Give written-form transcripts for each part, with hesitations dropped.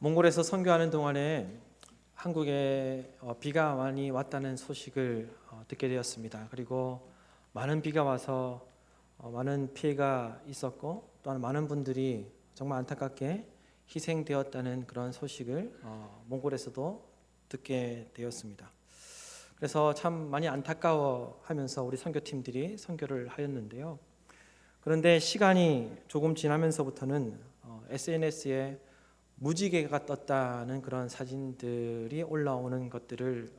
몽골에서 선교하는 동안에 한국에 비가 많이 왔다는 소식을 듣게 되었습니다. 그리고 많은 비가 와서 많은 피해가 있었고 또한 많은 분들이 정말 안타깝게 희생되었다는 그런 소식을 몽골에서도 듣게 되었습니다. 그래서 참 많이 안타까워하면서 우리 선교팀들이 선교를 하였는데요. 그런데 시간이 조금 지나면서부터는 SNS에 무지개가 떴다는 그런 사진들이 올라오는 것들을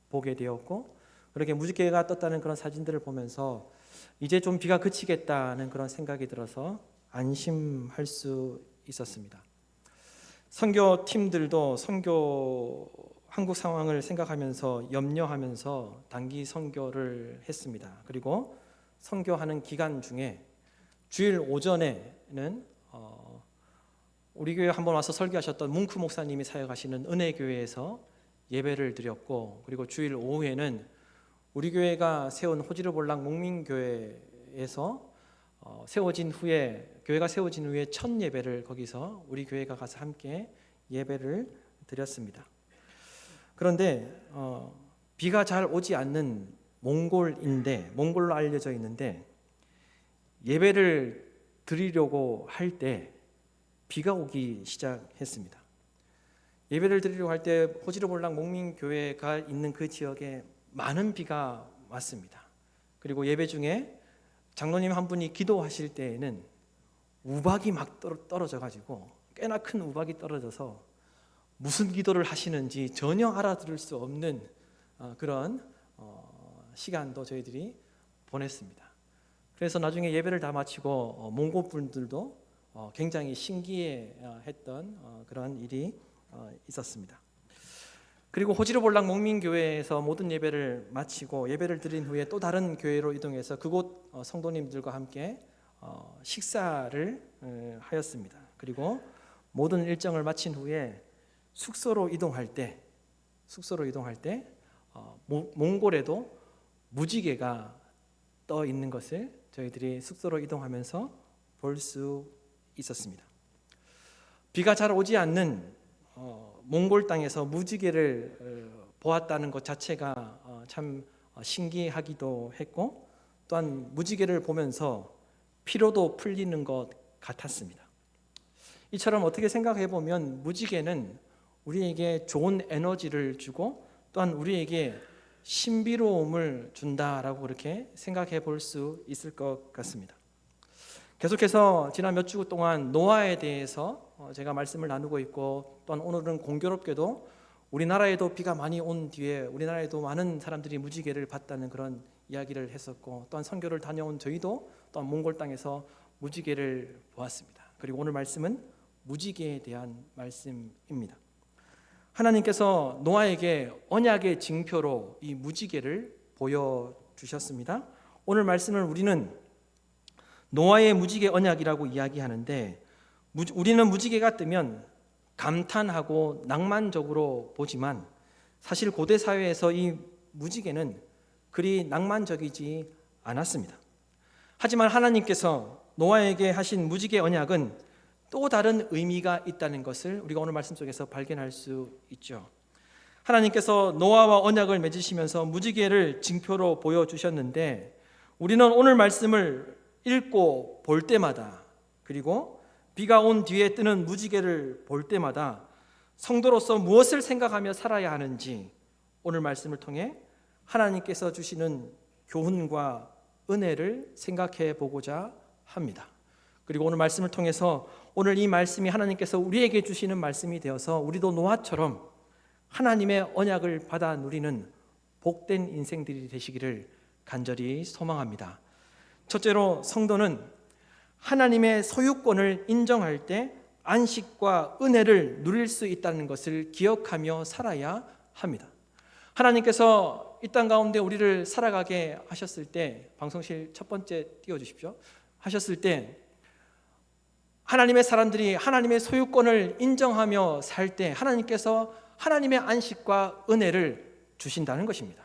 보게 되었고, 그렇게 무지개가 떴다는 그런 사진들을 보면서 이제 좀 비가 그치겠다는 그런 생각이 들어서 안심할 수 있었습니다. 선교팀들도 한국 상황을 생각하면서 염려하면서 단기 선교를 했습니다. 그리고 선교하는 기간 중에 주일 오전에는 우리 교회 한번 와서 설교하셨던 뭉크 목사님이 사역하시는 은혜교회에서 예배를 드렸고, 그리고 주일 오후에는 우리 교회가 세운 호지르볼락 목민교회에서 교회가 세워진 후에 첫 예배를 거기서 우리 교회가 가서 함께 예배를 드렸습니다. 그런데 비가 잘 오지 않는 몽골로 알려져 있는데, 예배를 드리려고 할 때 비가 오기 시작했습니다. 예배를 드리려고 할 때 호지르볼락 목민교회가 있는 그 지역에 많은 비가 왔습니다. 그리고 예배 중에 장로님 한 분이 기도하실 때에는 우박이 막 떨어져 가지고, 꽤나 큰 우박이 떨어져서 무슨 기도를 하시는지 전혀 알아들을 수 없는 그런 시간도 저희들이 보냈습니다. 그래서 나중에 예배를 다 마치고 몽골 분들도 굉장히 신기해했던 그런 일이 있었습니다. 그리고 호지르볼락 목민교회에서 모든 예배를 마치고 예배를 드린 후에 또 다른 교회로 이동해서 그곳 성도님들과 함께 식사를 하였습니다. 그리고 모든 일정을 마친 후에 숙소로 이동할 때 몽골에도 무지개가 떠 있는 것을 저희들이 숙소로 이동하면서 볼 수 있었습니다. 비가 잘 오지 않는 몽골 땅에서 무지개를 보았다는 것 자체가 참 신기하기도 했고, 또한 무지개를 보면서 피로도 풀리는 것 같았습니다. 이처럼 어떻게 생각해 보면 무지개는 우리에게 좋은 에너지를 주고 또한 우리에게 신비로움을 준다라고 그렇게 생각해 볼 수 있을 것 같습니다. 계속해서 지난 몇 주 동안 노아에 대해서 제가 말씀을 나누고 있고, 또한 오늘은 공교롭게도 우리나라에도 비가 많이 온 뒤에 우리나라에도 많은 사람들이 무지개를 봤다는 그런 이야기를 했었고, 또한 선교를 다녀온 저희도 또한 몽골 땅에서 무지개를 보았습니다. 그리고 오늘 말씀은 무지개에 대한 말씀입니다. 하나님께서 노아에게 언약의 징표로 이 무지개를 보여주셨습니다. 오늘 말씀을 우리는 노아의 무지개 언약이라고 이야기하는데, 우리는 무지개가 뜨면 감탄하고 낭만적으로 보지만 사실 고대 사회에서 이 무지개는 그리 낭만적이지 않았습니다. 하지만 하나님께서 노아에게 하신 무지개 언약은 또 다른 의미가 있다는 것을 우리가 오늘 말씀 속에서 발견할 수 있죠. 하나님께서 노아와 언약을 맺으시면서 무지개를 징표로 보여주셨는데, 우리는 오늘 말씀을 읽고 볼 때마다, 그리고 비가 온 뒤에 뜨는 무지개를 볼 때마다 성도로서 무엇을 생각하며 살아야 하는지 오늘 말씀을 통해 하나님께서 주시는 교훈과 은혜를 생각해 보고자 합니다. 그리고 오늘 말씀을 통해서 오늘 이 말씀이 하나님께서 우리에게 주시는 말씀이 되어서 우리도 노아처럼 하나님의 언약을 받아 누리는 복된 인생들이 되시기를 간절히 소망합니다. 첫째로, 성도는 하나님의 소유권을 인정할 때 안식과 은혜를 누릴 수 있다는 것을 기억하며 살아야 합니다. 하나님께서 이 땅 가운데 우리를 살아가게 하셨을 때, 방송실 첫 번째 띄워주십시오. 하셨을 때 하나님의 사람들이 하나님의 소유권을 인정하며 살 때 하나님께서 하나님의 안식과 은혜를 주신다는 것입니다.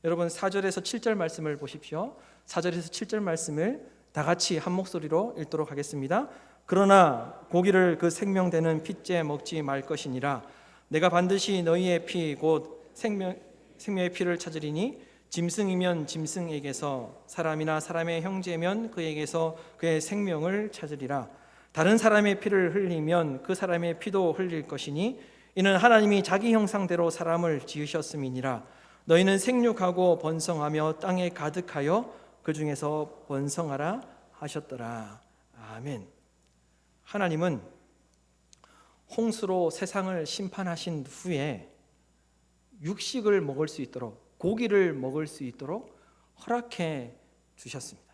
여러분 4절에서 7절 말씀을 보십시오. 4절에서 7절 말씀을 다 같이 한 목소리로 읽도록 하겠습니다. 그러나 고기를 그 생명되는 핏째 먹지 말 것이니라. 내가 반드시 너희의 피 곧 생명의 피를 찾으리니 짐승이면 짐승에게서, 사람이나 사람의 형제면 그에게서 그의 생명을 찾으리라. 다른 사람의 피를 흘리면 그 사람의 피도 흘릴 것이니 이는 하나님이 자기 형상대로 사람을 지으셨음이니라. 너희는 생육하고 번성하며 땅에 가득하여 그 중에서 번성하라 하셨더라. 아멘. 하나님은 홍수로 세상을 심판하신 후에 육식을 먹을 수 있도록, 고기를 먹을 수 있도록 허락해 주셨습니다.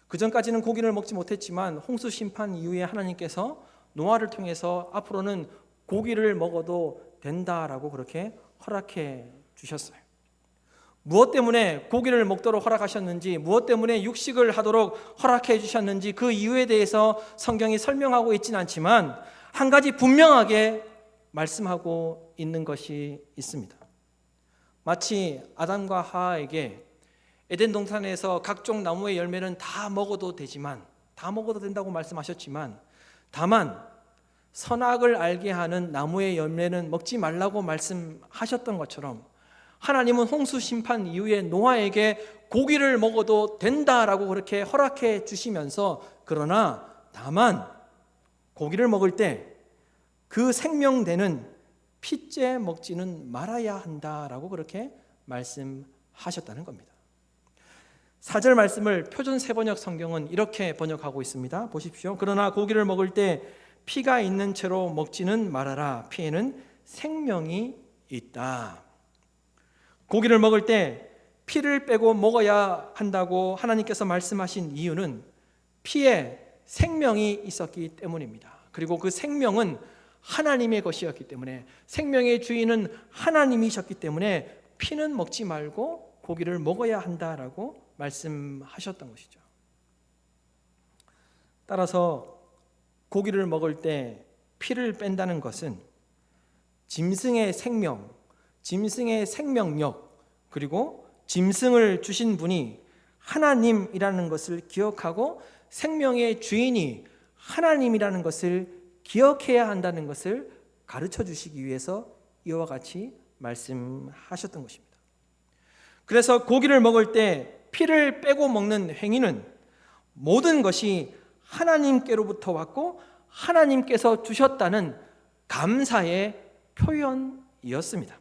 그 전까지는 고기를 먹지 못했지만 홍수 심판 이후에 하나님께서 노아를 통해서 앞으로는 고기를 먹어도 된다라고 그렇게 허락해 주셨어요. 무엇 때문에 고기를 먹도록 허락하셨는지, 무엇 때문에 육식을 하도록 허락해 주셨는지 그 이유에 대해서 성경이 설명하고 있지는 않지만 한 가지 분명하게 말씀하고 있는 것이 있습니다. 마치 아담과 하와에게 에덴 동산에서 각종 나무의 열매는 다 먹어도 되지만, 다 먹어도 된다고 말씀하셨지만, 다만 선악을 알게 하는 나무의 열매는 먹지 말라고 말씀하셨던 것처럼 하나님은 홍수 심판 이후에 노아에게 고기를 먹어도 된다라고 그렇게 허락해 주시면서, 그러나 다만 고기를 먹을 때 그 생명되는 핏째 먹지는 말아야 한다라고 그렇게 말씀하셨다는 겁니다. 4절 말씀을 표준 세번역 성경은 이렇게 번역하고 있습니다. 보십시오. 그러나 고기를 먹을 때 피가 있는 채로 먹지는 말아라. 피에는 생명이 있다. 고기를 먹을 때 피를 빼고 먹어야 한다고 하나님께서 말씀하신 이유는 피에 생명이 있었기 때문입니다. 그리고 그 생명은 하나님의 것이었기 때문에, 생명의 주인은 하나님이셨기 때문에 피는 먹지 말고 고기를 먹어야 한다라고 말씀하셨던 것이죠. 따라서 고기를 먹을 때 피를 뺀다는 것은 짐승의 생명, 짐승의 생명력, 그리고 짐승을 주신 분이 하나님이라는 것을 기억하고 생명의 주인이 하나님이라는 것을 기억해야 한다는 것을 가르쳐 주시기 위해서 이와 같이 말씀하셨던 것입니다. 그래서 고기를 먹을 때 피를 빼고 먹는 행위는 모든 것이 하나님께로부터 왔고 하나님께서 주셨다는 감사의 표현이었습니다.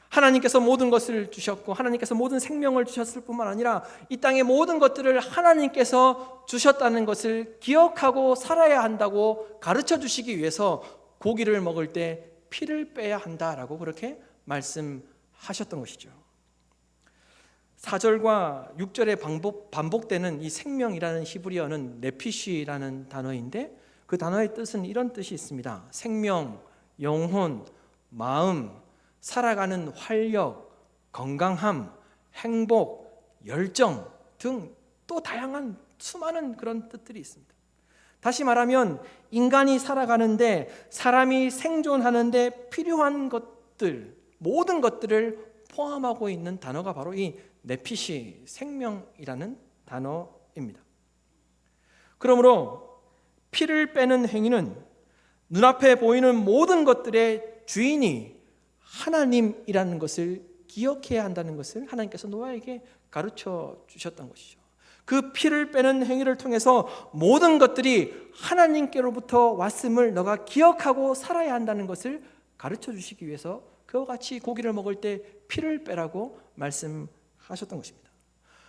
하나님께서 모든 것을 주셨고 하나님께서 모든 생명을 주셨을 뿐만 아니라 이 땅의 모든 것들을 하나님께서 주셨다는 것을 기억하고 살아야 한다고 가르쳐 주시기 위해서 고기를 먹을 때 피를 빼야 한다라고 그렇게 말씀하셨던 것이죠. 4절과 6절에 반복되는 이 생명이라는 히브리어는 네피쉬라는 단어인데, 그 단어의 뜻은 이런 뜻이 있습니다. 생명, 영혼, 마음, 살아가는 활력, 건강함, 행복, 열정 등 또 다양한 수많은 그런 뜻들이 있습니다. 다시 말하면 인간이 살아가는데, 사람이 생존하는데 필요한 것들, 모든 것들을 포함하고 있는 단어가 바로 이 네피시, 생명이라는 단어입니다. 그러므로 피를 빼는 행위는 눈앞에 보이는 모든 것들의 주인이 하나님이라는 것을 기억해야 한다는 것을 하나님께서 노아에게 가르쳐 주셨던 것이죠. 그 피를 빼는 행위를 통해서 모든 것들이 하나님께로부터 왔음을 너가 기억하고 살아야 한다는 것을 가르쳐 주시기 위해서 그와 같이 고기를 먹을 때 피를 빼라고 말씀하셨던 것입니다.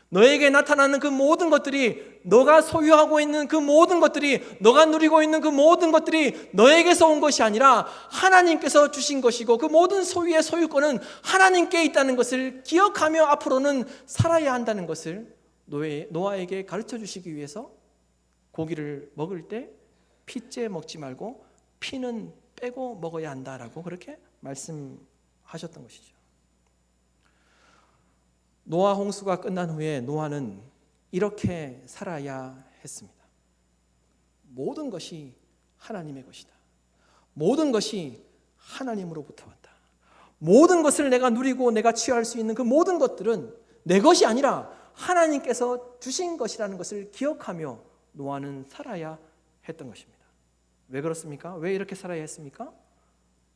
너에게 나타나는 그 모든 것들이, 너가 소유하고 있는 그 모든 것들이, 너가 누리고 있는 그 모든 것들이 너에게서 온 것이 아니라 하나님께서 주신 것이고, 그 모든 소유의 소유권은 하나님께 있다는 것을 기억하며 앞으로는 살아야 한다는 것을 노아에게 가르쳐 주시기 위해서 고기를 먹을 때 피째 먹지 말고 피는 빼고 먹어야 한다라고 그렇게 말씀하셨던 것이죠. 노아 홍수가 끝난 후에 노아는 이렇게 살아야 했습니다. 모든 것이 하나님의 것이다. 모든 것이 하나님으로부터 왔다. 모든 것을 내가 누리고 내가 취할 수 있는 그 모든 것들은 내 것이 아니라 하나님께서 주신 것이라는 것을 기억하며 노아는 살아야 했던 것입니다. 왜 그렇습니까? 왜 이렇게 살아야 했습니까?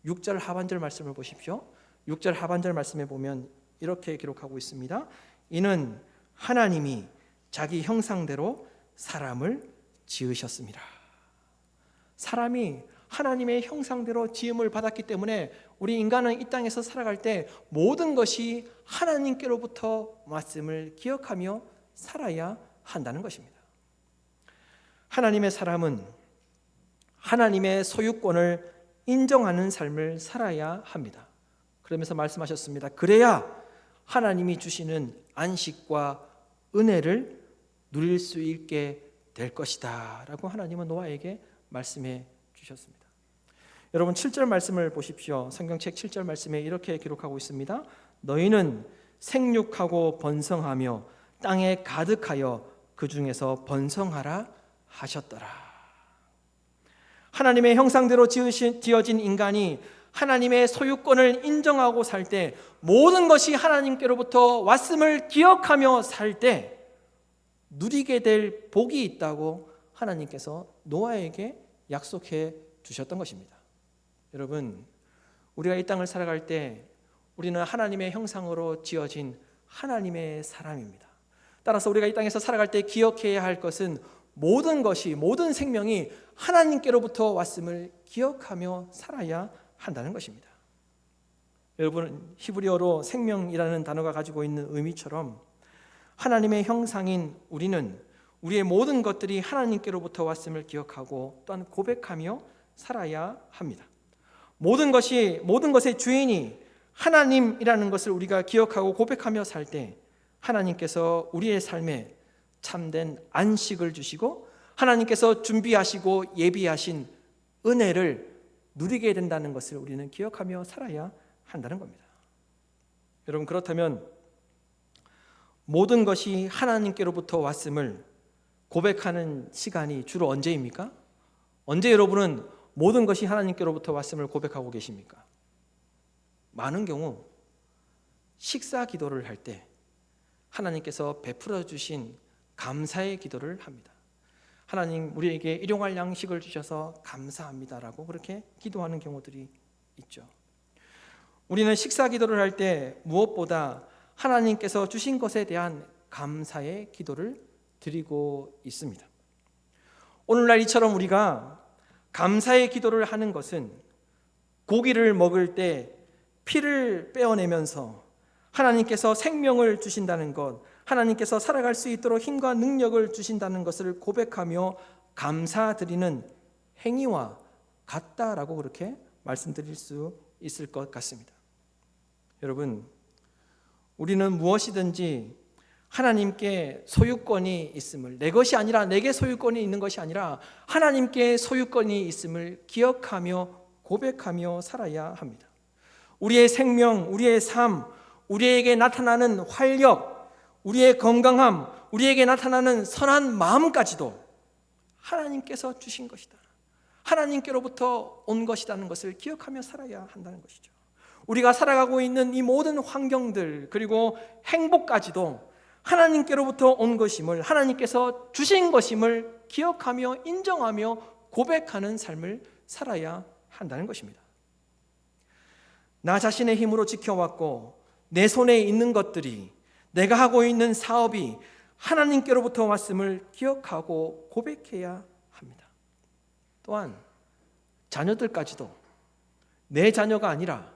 6절 하반절 말씀을 보십시오. 6절 하반절 말씀에 보면 이렇게 기록하고 있습니다. 이는 하나님이 자기 형상대로 사람을 지으셨습니다. 사람이 하나님의 형상대로 지음을 받았기 때문에 우리 인간은 이 땅에서 살아갈 때 모든 것이 하나님께로부터 왔음을 기억하며 살아야 한다는 것입니다. 하나님의 사람은 하나님의 소유권을 인정하는 삶을 살아야 합니다. 그러면서 말씀하셨습니다. 그래야 하나님이 주시는 안식과 은혜를 누릴 수 있게 될 것이다 라고 하나님은 노아에게 말씀해 주셨습니다. 여러분 7절 말씀을 보십시오. 성경책 7절 말씀에 이렇게 기록하고 있습니다. 너희는 생육하고 번성하며 땅에 가득하여 그 중에서 번성하라 하셨더라. 하나님의 형상대로 지어진 인간이 하나님의 소유권을 인정하고 살 때, 모든 것이 하나님께로부터 왔음을 기억하며 살 때 누리게 될 복이 있다고 하나님께서 노아에게 약속해 주셨던 것입니다. 여러분, 우리가 이 땅을 살아갈 때 우리는 하나님의 형상으로 지어진 하나님의 사람입니다. 따라서 우리가 이 땅에서 살아갈 때 기억해야 할 것은 모든 것이, 모든 생명이 하나님께로부터 왔음을 기억하며 살아야 한다는 것입니다. 여러분, 히브리어로 생명이라는 단어가 가지고 있는 의미처럼 하나님의 형상인 우리는 우리의 모든 것들이 하나님께로부터 왔음을 기억하고 또한 고백하며 살아야 합니다. 모든 것의 주인이 하나님이라는 것을 우리가 기억하고 고백하며 살 때 하나님께서 우리의 삶에 참된 안식을 주시고 하나님께서 준비하시고 예비하신 은혜를 누리게 된다는 것을 우리는 기억하며 살아야 한다는 겁니다. 여러분, 그렇다면 모든 것이 하나님께로부터 왔음을 고백하는 시간이 주로 언제입니까? 언제 여러분은 모든 것이 하나님께로부터 왔음을 고백하고 계십니까? 많은 경우 식사 기도를 할 때 하나님께서 베풀어 주신 감사의 기도를 합니다. 하나님, 우리에게 일용할 양식을 주셔서 감사합니다라고 그렇게 기도하는 경우들이 있죠. 우리는 식사 기도를 할 때 무엇보다 하나님께서 주신 것에 대한 감사의 기도를 드리고 있습니다. 오늘날 이처럼 우리가 감사의 기도를 하는 것은 고기를 먹을 때 피를 빼어내면서 하나님께서 생명을 주신다는 것, 하나님께서 살아갈 수 있도록 힘과 능력을 주신다는 것을 고백하며 감사드리는 행위와 같다라고 그렇게 말씀드릴 수 있을 것 같습니다. 여러분, 우리는 무엇이든지 하나님께 소유권이 있음을, 내 것이 아니라 내게 소유권이 있는 것이 아니라 하나님께 소유권이 있음을 기억하며 고백하며 살아야 합니다. 우리의 생명, 우리의 삶, 우리에게 나타나는 활력, 우리의 건강함, 우리에게 나타나는 선한 마음까지도 하나님께서 주신 것이다, 하나님께로부터 온 것이라는 것을 기억하며 살아야 한다는 것이죠. 우리가 살아가고 있는 이 모든 환경들, 그리고 행복까지도 하나님께로부터 온 것임을, 하나님께서 주신 것임을 기억하며 인정하며 고백하는 삶을 살아야 한다는 것입니다. 나 자신의 힘으로 지켜왔고 내 손에 있는 것들이, 내가 하고 있는 사업이 하나님께로부터 왔음을 기억하고 고백해야 합니다. 또한 자녀들까지도 내 자녀가 아니라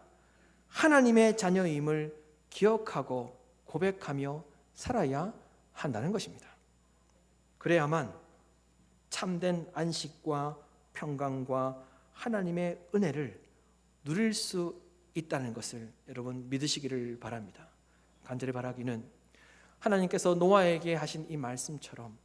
하나님의 자녀임을 기억하고 고백하며 살아야 한다는 것입니다. 그래야만 참된 안식과 평강과 하나님의 은혜를 누릴 수 있다는 것을 여러분 믿으시기를 바랍니다. 간절히 바라기는 하나님께서 노아에게 하신 이 말씀처럼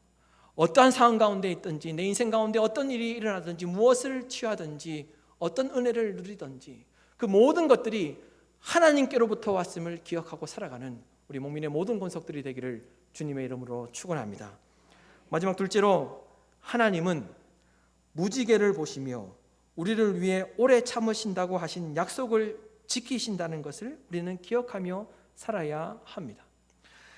어떠한 상황 가운데 있든지, 내 인생 가운데 어떤 일이 일어나든지, 무엇을 취하든지, 어떤 은혜를 누리든지 그 모든 것들이 하나님께로부터 왔음을 기억하고 살아가는 우리 목민의 모든 권속들이 되기를 주님의 이름으로 축원합니다. 마지막 둘째로, 하나님은 무지개를 보시며 우리를 위해 오래 참으신다고 하신 약속을 지키신다는 것을 우리는 기억하며 살아야 합니다.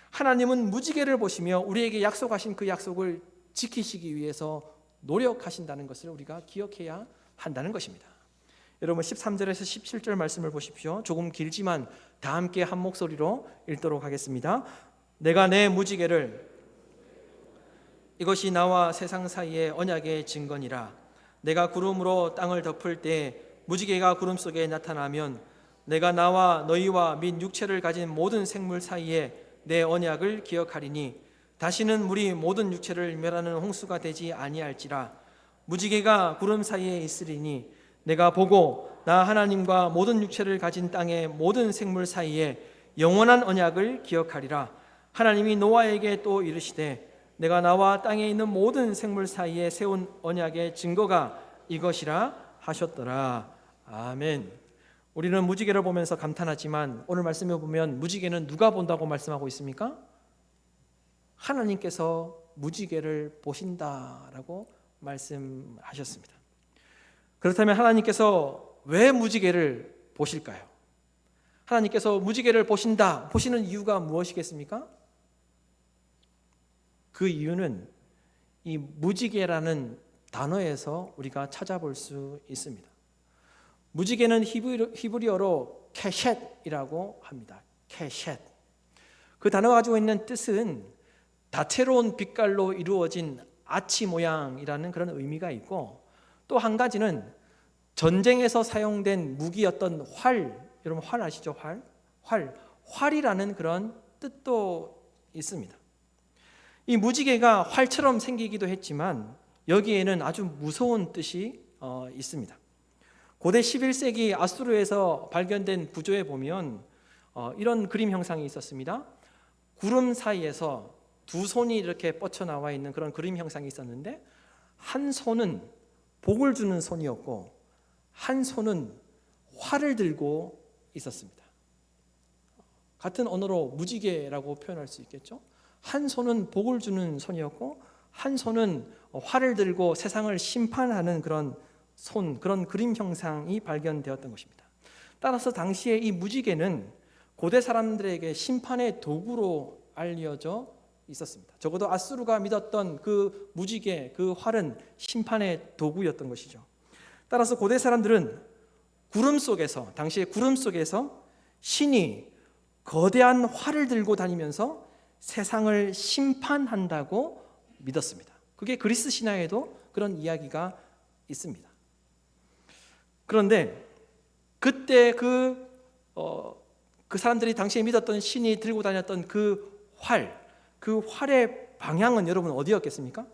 하나님은 무지개를 보시며 우리에게 약속하신 그 약속을 지키시기 위해서 노력하신다는 것을 우리가 기억해야 한다는 것입니다. 여러분 13절에서 17절 말씀을 보십시오. 조금 길지만 다 함께 한 목소리로 읽도록 하겠습니다. 내가 내 무지개를, 이것이 나와 세상 사이의 언약의 증거니라. 내가 구름으로 땅을 덮을 때 무지개가 구름 속에 나타나면 내가 나와 너희와 및 육체를 가진 모든 생물 사이에 내 언약을 기억하리니 다시는 물이 모든 육체를 멸하는 홍수가 되지 아니할지라. 무지개가 구름 사이에 있으리니 내가 보고 나 하나님과 모든 육체를 가진 땅의 모든 생물 사이에 영원한 언약을 기억하리라. 하나님이 노아에게 또 이르시되 내가 나와 땅에 있는 모든 생물 사이에 세운 언약의 증거가 이것이라 하셨더라. 아멘. 우리는 무지개를 보면서 감탄하지만 오늘 말씀에 보면 무지개는 누가 본다고 말씀하고 있습니까? 하나님께서 무지개를 보신다라고 말씀하셨습니다. 그렇다면 하나님께서 왜 무지개를 보실까요? 하나님께서 무지개를 보시는 이유가 무엇이겠습니까? 그 이유는 이 무지개라는 단어에서 우리가 찾아볼 수 있습니다. 무지개는 히브리어로 케셋이라고 합니다. 케셋. 그 단어가 가지고 있는 뜻은 다채로운 빛깔로 이루어진 아치 모양이라는 그런 의미가 있고, 또 한 가지는 전쟁에서 사용된 무기였던 활, 여러분 활 아시죠? 활이라는 그런 뜻도 있습니다. 이 무지개가 활처럼 생기기도 했지만 여기에는 아주 무서운 뜻이 있습니다. 고대 11세기 아수르에서 발견된 구조에 보면 이런 그림 형상이 있었습니다. 구름 사이에서 두 손이 이렇게 뻗쳐나와 있는 그런 그림 형상이 있었는데, 한 손은 복을 주는 손이었고 한 손은 활을 들고 있었습니다. 같은 언어로 무지개라고 표현할 수 있겠죠. 한 손은 복을 주는 손이었고 한 손은 활을 들고 세상을 심판하는 그런 그런 그림 형상이 발견되었던 것입니다. 따라서 당시에 이 무지개는 고대 사람들에게 심판의 도구로 알려져 있었습니다. 적어도 아수르가 믿었던 그 무지개, 그 활은 심판의 도구였던 것이죠. 따라서 고대 사람들은 당시의 구름 속에서 신이 거대한 활을 들고 다니면서 세상을 심판한다고 믿었습니다. 그게 그리스 신화에도 그런 이야기가 있습니다. 그런데 그때 그 사람들이 당시에 믿었던 신이 들고 다녔던 그 활의 방향은 여러분 어디였겠습니까?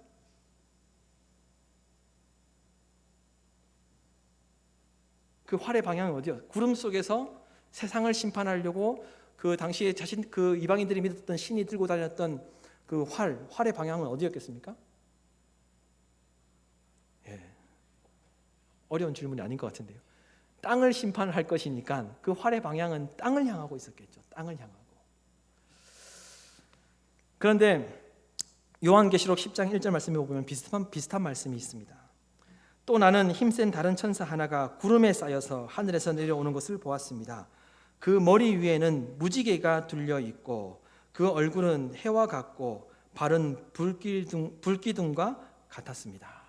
그 활의 방향은 어디요? 구름 속에서 세상을 심판하려고 그 당시에 그 이방인들이 믿었던 신이 들고 다녔던 그 활의 방향은 어디였겠습니까? 어려운 질문이 아닌 것 같은데요. 땅을 심판할 것이니까 그 활의 방향은 땅을 향하고 있었겠죠. 땅을 향하고. 그런데 요한계시록 10장 1절 말씀에 보면 비슷한 말씀이 있습니다. 또 나는 힘센 다른 천사 하나가 구름에 쌓여서 하늘에서 내려오는 것을 보았습니다. 그 머리 위에는 무지개가 둘려 있고 그 얼굴은 해와 같고 발은 불기둥과 같았습니다.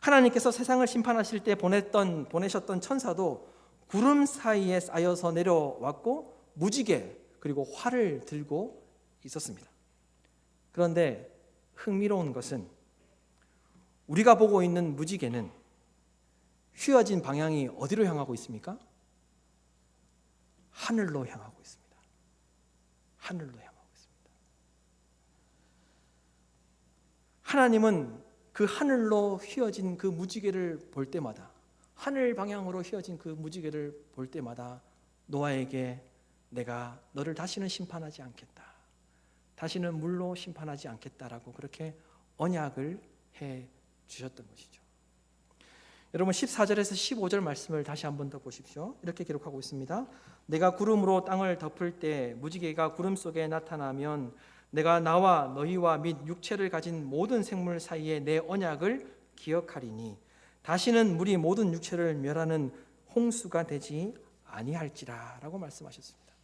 하나님께서 세상을 심판하실 때 보내셨던 천사도 구름 사이에 쌓여서 내려왔고 무지개 그리고 활을 들고 있었습니다. 그런데 흥미로운 것은 우리가 보고 있는 무지개는 휘어진 방향이 어디로 향하고 있습니까? 하늘로 향하고 있습니다. 하늘로 향하고 있습니다. 하나님은 그 하늘로 휘어진 그 무지개를 볼 때마다, 하늘 방향으로 휘어진 그 무지개를 볼 때마다 노아에게 내가 너를 다시는 심판하지 않겠다, 다시는 물로 심판하지 않겠다라고 그렇게 언약을 해 주셨던 것이죠. 여러분 14절에서 15절 말씀을 다시 한 번 더 보십시오. 이렇게 기록하고 있습니다. 내가 구름으로 땅을 덮을 때 무지개가 구름 속에 나타나면 내가 나와 너희와 및 육체를 가진 모든 생물 사이에 내 언약을 기억하리니 다시는 물이 모든 육체를 멸하는 홍수가 되지 아니할지라 라고 말씀하셨습니다.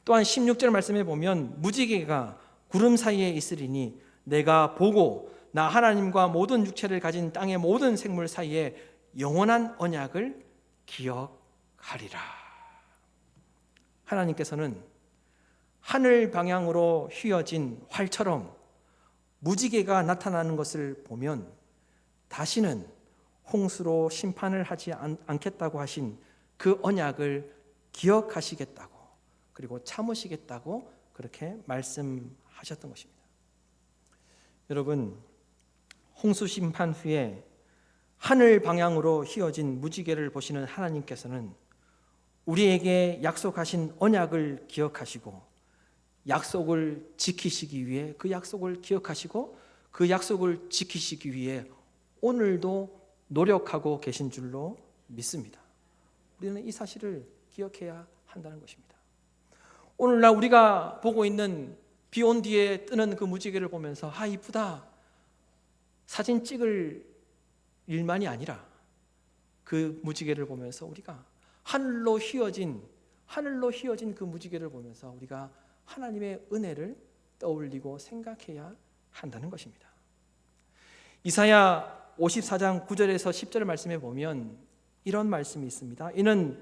또한 16절 말씀에 보면 무지개가 구름 사이에 있으리니 내가 보고 나 하나님과 모든 육체를 가진 땅의 모든 생물 사이에 영원한 언약을 기억하리라. 하나님께서는 하늘 방향으로 휘어진 활처럼 무지개가 나타나는 것을 보면 다시는 홍수로 심판을 하지 않겠다고 하신 그 언약을 기억하시겠다고, 그리고 참으시겠다고 그렇게 말씀하셨던 것입니다. 여러분, 홍수 심판 후에 하늘 방향으로 휘어진 무지개를 보시는 하나님께서는 우리에게 약속하신 언약을 기억하시고 약속을 지키시기 위해, 그 약속을 기억하시고 그 약속을 지키시기 위해 오늘도 노력하고 계신 줄로 믿습니다. 우리는 이 사실을 기억해야 한다는 것입니다. 오늘날 우리가 보고 있는 비 온 뒤에 뜨는 그 무지개를 보면서 아, 이쁘다, 사진 찍을 일만이 아니라 그 무지개를 보면서 우리가 하늘로 휘어진 그 무지개를 보면서 우리가 하나님의 은혜를 떠올리고 생각해야 한다는 것입니다. 이사야 54장 9절에서 10절 말씀에 보면 이런 말씀이 있습니다. 이는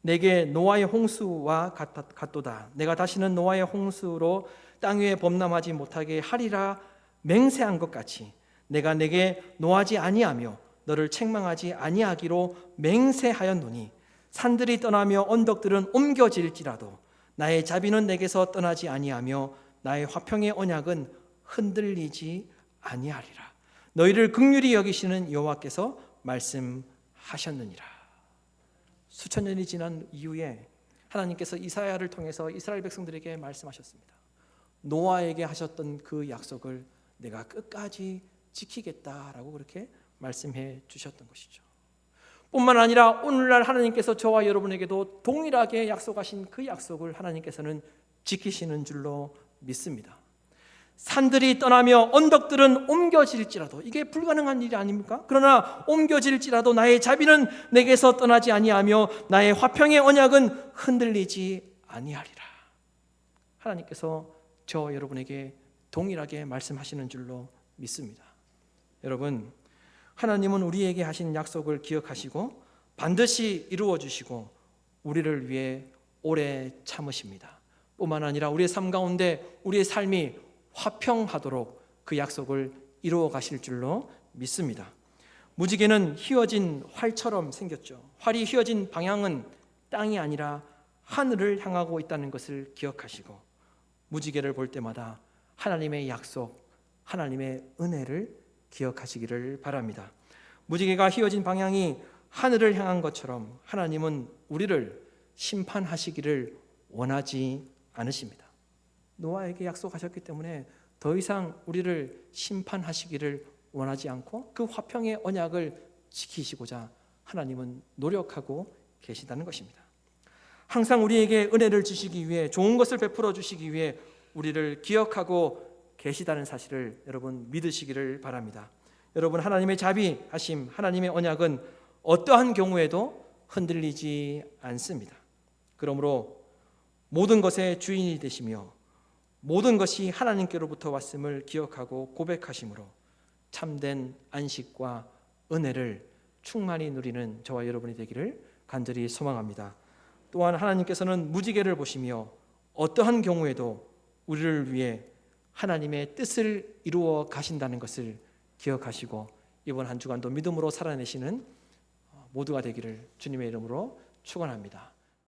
내게 노아의 홍수와 같도다. 내가 다시는 노아의 홍수로 땅 위에 범람하지 못하게 하리라 맹세한 것 같이 내가 내게 노하지 아니하며 너를 책망하지 아니하기로 맹세하였노니 산들이 떠나며 언덕들은 옮겨질지라도 나의 자비는 내게서 떠나지 아니하며 나의 화평의 언약은 흔들리지 아니하리라. 너희를 긍휼히 여기시는 여호와께서 말씀하셨느니라. 수천 년이 지난 이후에 하나님께서 이사야를 통해서 이스라엘 백성들에게 말씀하셨습니다. 노아에게 하셨던 그 약속을 내가 끝까지 지키겠다라고 그렇게 말씀해 주셨던 것이죠. 뿐만 아니라 오늘날 하나님께서 저와 여러분에게도 동일하게 약속하신 그 약속을 하나님께서는 지키시는 줄로 믿습니다. 산들이 떠나며 언덕들은 옮겨질지라도, 이게 불가능한 일이 아닙니까? 그러나 옮겨질지라도 나의 자비는 내게서 떠나지 아니하며 나의 화평의 언약은 흔들리지 아니하리라. 하나님께서 저 여러분에게 동일하게 말씀하시는 줄로 믿습니다. 여러분, 하나님은 우리에게 하신 약속을 기억하시고 반드시 이루어 주시고 우리를 위해 오래 참으십니다. 뿐만 아니라 우리의 삶 가운데 우리의 삶이 화평하도록 그 약속을 이루어 가실 줄로 믿습니다. 무지개는 휘어진 활처럼 생겼죠. 활이 휘어진 방향은 땅이 아니라 하늘을 향하고 있다는 것을 기억하시고 무지개를 볼 때마다 하나님의 약속, 하나님의 은혜를 기억하시기를 바랍니다. 무지개가 휘어진 방향이 하늘을 향한 것처럼 하나님은 우리를 심판하시기를 원하지 않으십니다. 노아에게 약속하셨기 때문에 더 이상 우리를 심판하시기를 원하지 않고 그 화평의 언약을 지키시고자 하나님은 노력하고 계시다는 것입니다. 항상 우리에게 은혜를 주시기 위해, 좋은 것을 베풀어 주시기 위해 우리를 기억하고 계시다는 사실을 여러분 믿으시기를 바랍니다. 여러분, 하나님의 자비하심, 하나님의 언약은 어떠한 경우에도 흔들리지 않습니다. 그러므로 모든 것의 주인이 되시며 모든 것이 하나님께로부터 왔음을 기억하고 고백하심으로 참된 안식과 은혜를 충만히 누리는 저와 여러분이 되기를 간절히 소망합니다. 또한 하나님께서는 무지개를 보시며 어떠한 경우에도 우리를 위해 하나님의 뜻을 이루어 가신다는 것을 기억하시고 이번 한 주간도 믿음으로 살아내시는 모두가 되기를 주님의 이름으로 축원합니다.